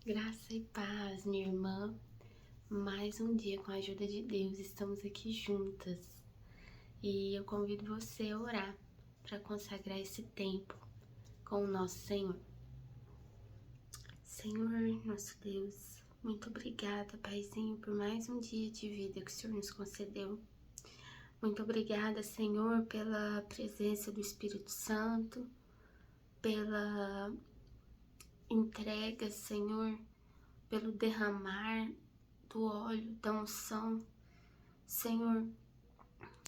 Graça e paz, minha irmã. Mais um dia, com a ajuda de Deus, estamos aqui juntas. E eu convido você a orar para consagrar esse tempo com o nosso Senhor. Senhor, nosso Deus, muito obrigada, Paizinho, por mais um dia de vida que o Senhor nos concedeu. Muito obrigada, Senhor, pela presença do Espírito Santo, pela entrega, Senhor, pelo derramar do óleo, da unção. Senhor,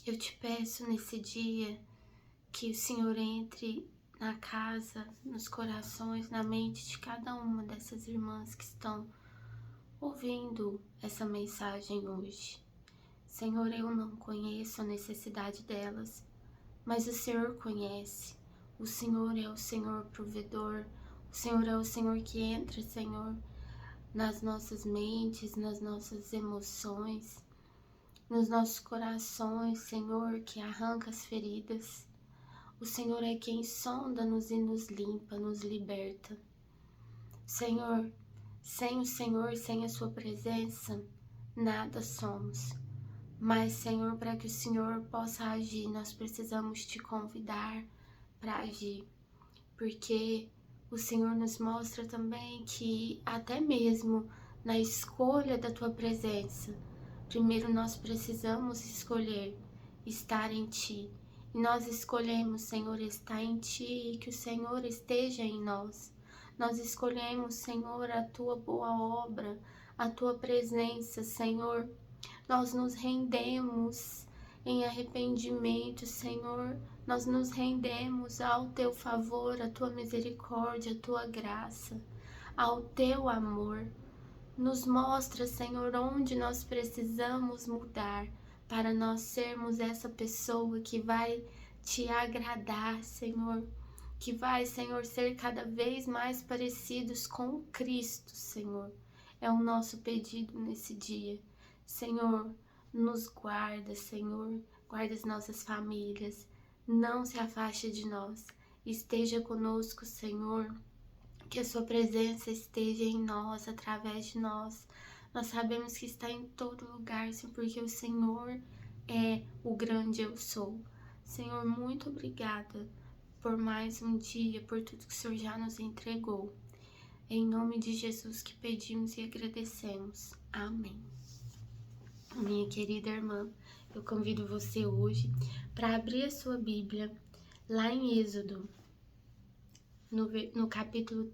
eu te peço nesse dia que o Senhor entre na casa, nos corações, na mente de cada uma dessas irmãs que estão ouvindo essa mensagem hoje. Senhor, eu não conheço a necessidade delas, mas o Senhor conhece. O Senhor é o Senhor provedor, o Senhor é o Senhor que entra, Senhor, nas nossas mentes, nas nossas emoções, nos nossos corações, Senhor, que arranca as feridas. O Senhor é quem sonda-nos e nos limpa, nos liberta. Senhor, sem o Senhor, sem a sua presença, nada somos. Mas, Senhor, para que o Senhor possa agir, nós precisamos te convidar para agir, porque o Senhor nos mostra também que até mesmo na escolha da tua presença, primeiro nós precisamos escolher estar em ti. E nós escolhemos, Senhor, estar em ti e que o Senhor esteja em nós. Nós escolhemos, Senhor, a tua boa obra, a tua presença, Senhor. Nós nos rendemos em arrependimento, Senhor. Nós nos rendemos ao teu favor, à tua misericórdia, à tua graça, ao teu amor. Nos mostra, Senhor, onde nós precisamos mudar para nós sermos essa pessoa que vai te agradar, Senhor. Que vai, Senhor, ser cada vez mais parecidos com Cristo, Senhor. É o nosso pedido nesse dia. Senhor, nos guarda, Senhor. Guarda as nossas famílias. Não se afaste de nós. Esteja conosco, Senhor. Que a sua presença esteja em nós, através de nós. Nós sabemos que está em todo lugar, Senhor, porque o Senhor é o grande eu sou. Senhor, muito obrigada por mais um dia, por tudo que o Senhor já nos entregou. Em nome de Jesus que pedimos e agradecemos. Amém. Minha querida irmã, eu convido você hoje para abrir a sua Bíblia lá em Êxodo, no capítulo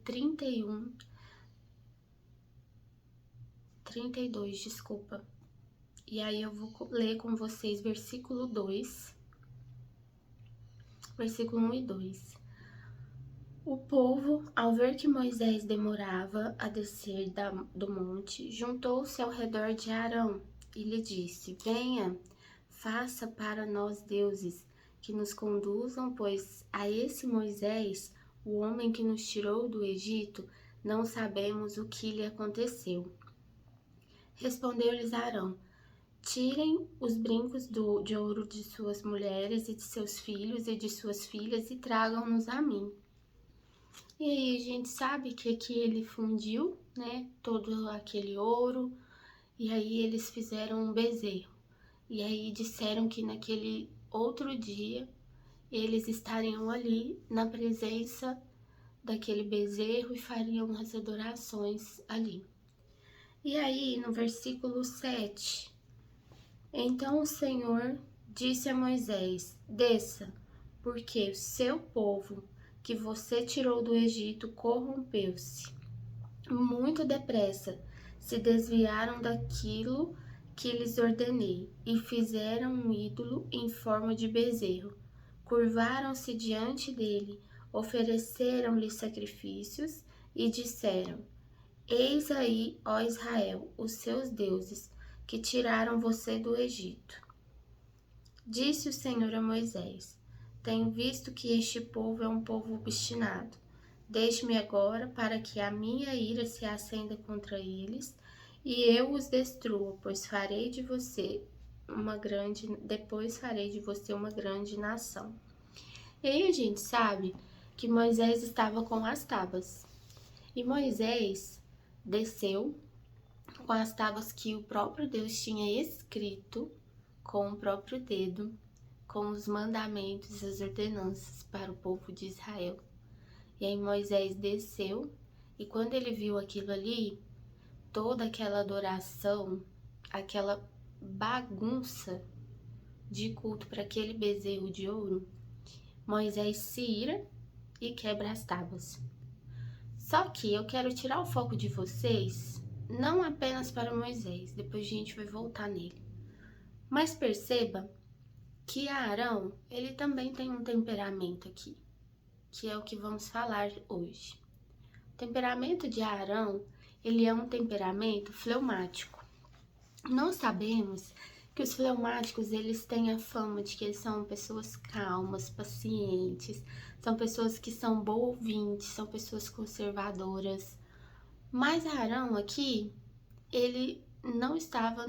32, desculpa. E aí eu vou ler com vocês versículo 2, versículo 1 e 2. O povo, ao ver que Moisés demorava a descer do monte, juntou-se ao redor de Arão e lhe disse: Venha, faça para nós deuses que nos conduzam, pois a esse Moisés, o homem que nos tirou do Egito, não sabemos o que lhe aconteceu. Respondeu-lhes Arão: Tirem os brincos de ouro de suas mulheres e de seus filhos e de suas filhas e tragam-nos a mim. E aí a gente sabe que aqui ele fundiu, né, todo aquele ouro, e aí eles fizeram um bezerro. E aí disseram que naquele outro dia eles estariam ali na presença daquele bezerro e fariam as adorações ali. E aí no versículo 7, então o Senhor disse a Moisés: Desça, porque o seu povo que você tirou do Egito corrompeu-se. Muito depressa se desviaram daquilo que lhes ordenei e fizeram um ídolo em forma de bezerro. Curvaram-se diante dele, ofereceram-lhe sacrifícios e disseram: Eis aí, ó Israel, os seus deuses, que tiraram você do Egito. Disse o Senhor a Moisés: Tenho visto que este povo é um povo obstinado. Deixe-me agora para que a minha ira se acenda contra eles e eu os destrua, pois farei de você depois farei de você uma grande nação. E aí a gente sabe que Moisés estava com as tábuas. E Moisés desceu com as tábuas que o próprio Deus tinha escrito com o próprio dedo, com os mandamentos e as ordenanças para o povo de Israel. E aí Moisés desceu, e quando ele viu aquilo ali, toda aquela adoração, aquela bagunça de culto para aquele bezerro de ouro, Moisés se ira e quebra as tábuas. Só que eu quero tirar o foco de vocês, não apenas para Moisés, depois a gente vai voltar nele. Mas perceba que Arão, ele também tem um temperamento aqui, que é o que vamos falar hoje. O temperamento de Arão, ele é um temperamento fleumático. Nós sabemos que os fleumáticos, eles têm a fama de que eles são pessoas calmas, pacientes, são pessoas que são boas ouvintes, são pessoas conservadoras. Mas Arão aqui, ele não estava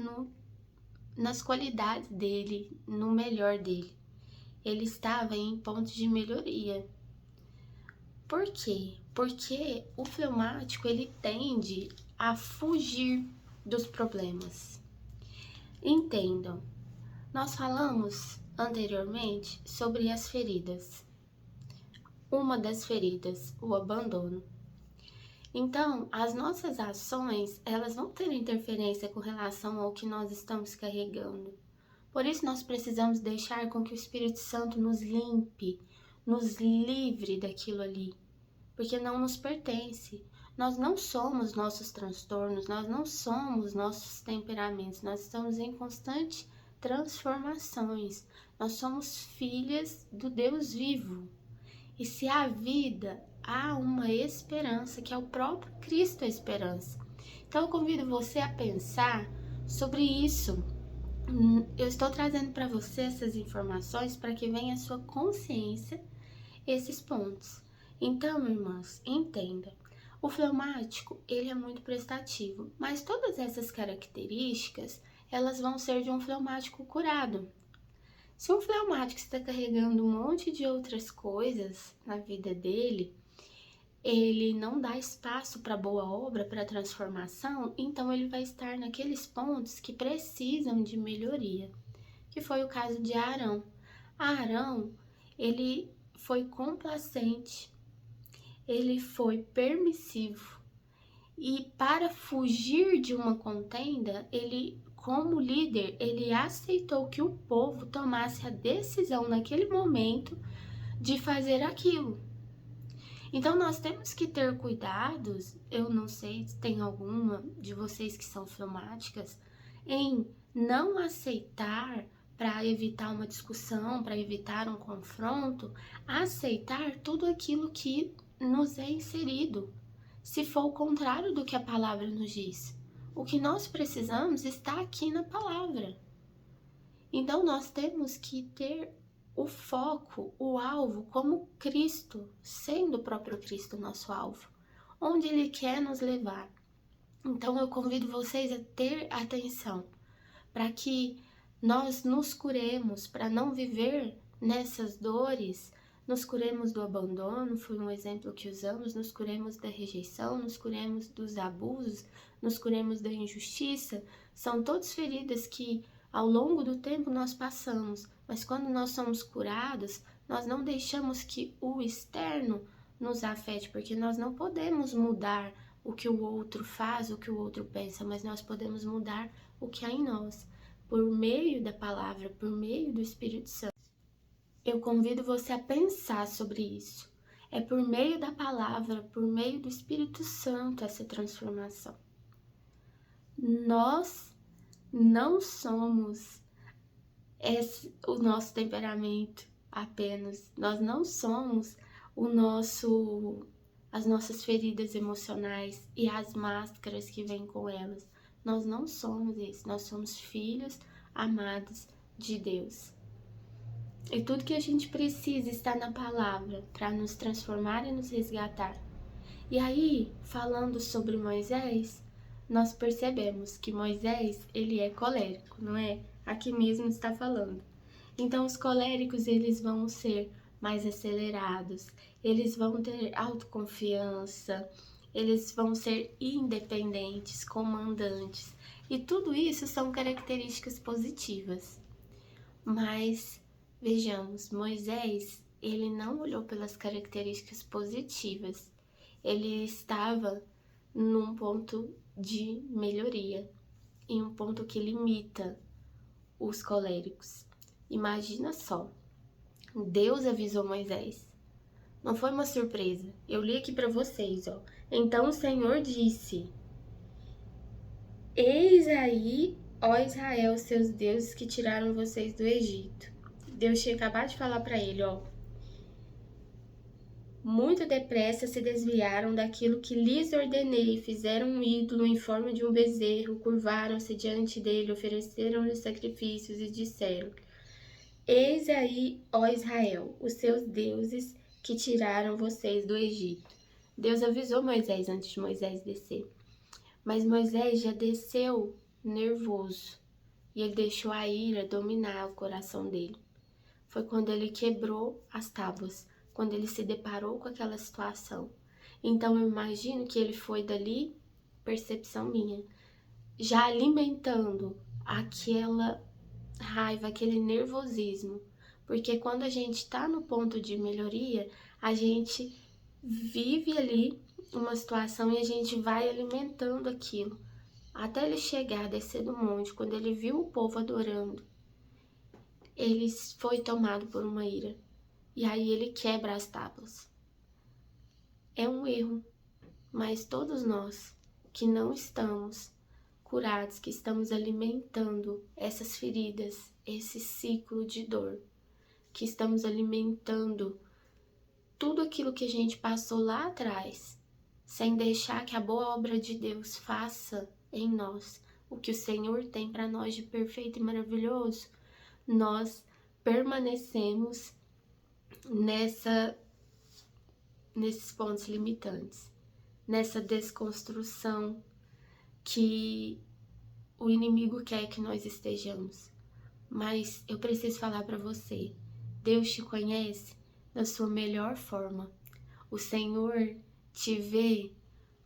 nas qualidades dele, no melhor dele. Ele estava em pontos de melhoria. Por quê? Porque o fleumático, ele tende a fugir dos problemas. Entendam, nós falamos anteriormente sobre as feridas. Uma das feridas, o abandono. Então, as nossas ações, elas vão ter interferência com relação ao que nós estamos carregando. Por isso, nós precisamos deixar com que o Espírito Santo nos limpe, nos livre daquilo ali, porque não nos pertence. Nós não somos nossos transtornos, nós não somos nossos temperamentos, nós estamos em constante transformações. Nós somos filhas do Deus vivo. E se há vida, há uma esperança, que é o próprio Cristo a esperança. Então eu convido você a pensar sobre isso. Eu estou trazendo para você essas informações para que venha à sua consciência esses pontos. Então, irmãs, entenda. O fleumático, ele é muito prestativo, mas todas essas características, elas vão ser de um fleumático curado. Se um fleumático está carregando um monte de outras coisas na vida dele, ele não dá espaço para boa obra, para transformação, então ele vai estar naqueles pontos que precisam de melhoria, que foi o caso de Arão. Arão, ele foi complacente, ele foi permissivo, e para fugir de uma contenda, ele, como líder, ele aceitou que o povo tomasse a decisão naquele momento de fazer aquilo. Então nós temos que ter cuidados, eu não sei se tem alguma de vocês que são fleumáticas, em não aceitar para evitar uma discussão, para evitar um confronto, aceitar tudo aquilo que nos é inserido, se for o contrário do que a palavra nos diz. O que nós precisamos está aqui na palavra. Então nós temos que ter o foco, o alvo, como Cristo, sendo o próprio Cristo nosso alvo, onde Ele quer nos levar. Então eu convido vocês a ter atenção, para que nós nos curemos, para não viver nessas dores, nos curemos do abandono, foi um exemplo que usamos, nos curemos da rejeição, nos curemos dos abusos, nos curemos da injustiça, são todas feridas que ao longo do tempo nós passamos, mas quando nós somos curados, nós não deixamos que o externo nos afete, porque nós não podemos mudar o que o outro faz, o que o outro pensa, mas nós podemos mudar o que há em nós, por meio da palavra, por meio do Espírito Santo. Eu convido você a pensar sobre isso. É por meio da palavra, por meio do Espírito Santo essa transformação. Nós não somos o nosso temperamento apenas. Nós não somos as nossas feridas emocionais e as máscaras que vêm com elas. Nós não somos isso. Nós somos filhos amados de Deus. E tudo que a gente precisa está na palavra para nos transformar e nos resgatar. E aí, falando sobre Moisés, nós percebemos que Moisés, ele é colérico, não é? Aqui mesmo está falando. Então, os coléricos, eles vão ser mais acelerados, eles vão ter autoconfiança, eles vão ser independentes, comandantes. E tudo isso são características positivas. Mas, vejamos, Moisés, ele não olhou pelas características positivas. Ele estava num ponto de melhoria, em um ponto que limita os coléricos. Imagina só, Deus avisou Moisés. Não foi uma surpresa. Eu li aqui para vocês, ó. Então o Senhor disse: Eis aí, ó Israel, seus deuses que tiraram vocês do Egito. Deus tinha acabado de falar para ele, ó. Muito depressa se desviaram daquilo que lhes ordenei, fizeram um ídolo em forma de um bezerro, curvaram-se diante dele, ofereceram-lhe sacrifícios e disseram: Eis aí, ó Israel, os seus deuses que tiraram vocês do Egito. Deus avisou Moisés antes de Moisés descer. Mas Moisés já desceu nervoso e ele deixou a ira dominar o coração dele. Foi quando ele quebrou as tábuas, quando ele se deparou com aquela situação. Então eu imagino que ele foi dali, percepção minha, já alimentando aquela raiva, aquele nervosismo. Porque quando a gente está no ponto de melhoria, a gente vive ali uma situação e a gente vai alimentando aquilo. Até ele chegar, descer do monte, quando ele viu o povo adorando, ele foi tomado por uma ira. E aí ele quebra as tábuas. É um erro, mas todos nós que não estamos curados, que estamos alimentando essas feridas, esse ciclo de dor, que estamos alimentando tudo aquilo que a gente passou lá atrás, sem deixar que a boa obra de Deus faça em nós o que o Senhor tem para nós de perfeito e maravilhoso, nós permanecemos nesses pontos limitantes, nessa desconstrução que o inimigo quer que nós estejamos. Mas eu preciso falar para você, Deus te conhece da sua melhor forma. O Senhor te vê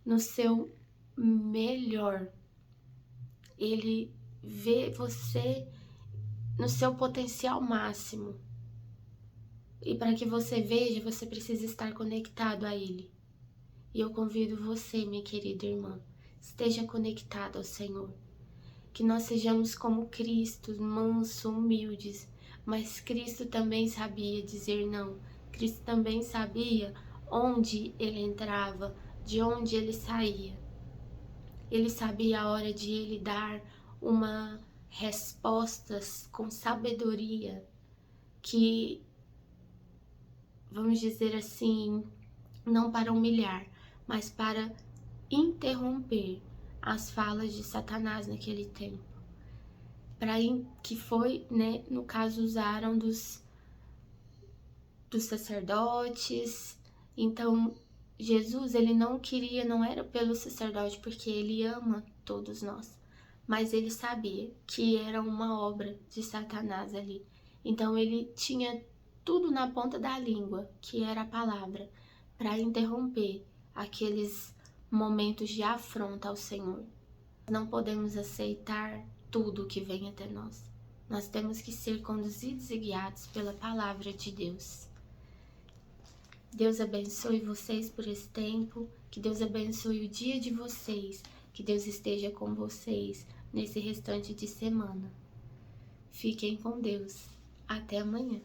no seu melhor. Ele vê você no seu potencial máximo. E para que você veja, você precisa estar conectado a Ele. E eu convido você, minha querida irmã, esteja conectado ao Senhor. Que nós sejamos como Cristo, mansos, humildes. Mas Cristo também sabia dizer não. Cristo também sabia onde Ele entrava, de onde Ele saía. Ele sabia a hora de Ele dar uma resposta com sabedoria que, vamos dizer assim, não para humilhar, mas para interromper as falas de Satanás naquele tempo. Que foi, né, no caso, usaram dos sacerdotes. Então, Jesus, ele não queria, não era pelo sacerdote, porque ele ama todos nós. Mas ele sabia que era uma obra de Satanás ali. Então, ele tinha tudo na ponta da língua, que era a palavra, para interromper aqueles momentos de afronta ao Senhor. Não podemos aceitar tudo que vem até nós. Nós temos que ser conduzidos e guiados pela palavra de Deus. Deus abençoe vocês por esse tempo, que Deus abençoe o dia de vocês, que Deus esteja com vocês nesse restante de semana. Fiquem com Deus. Até amanhã.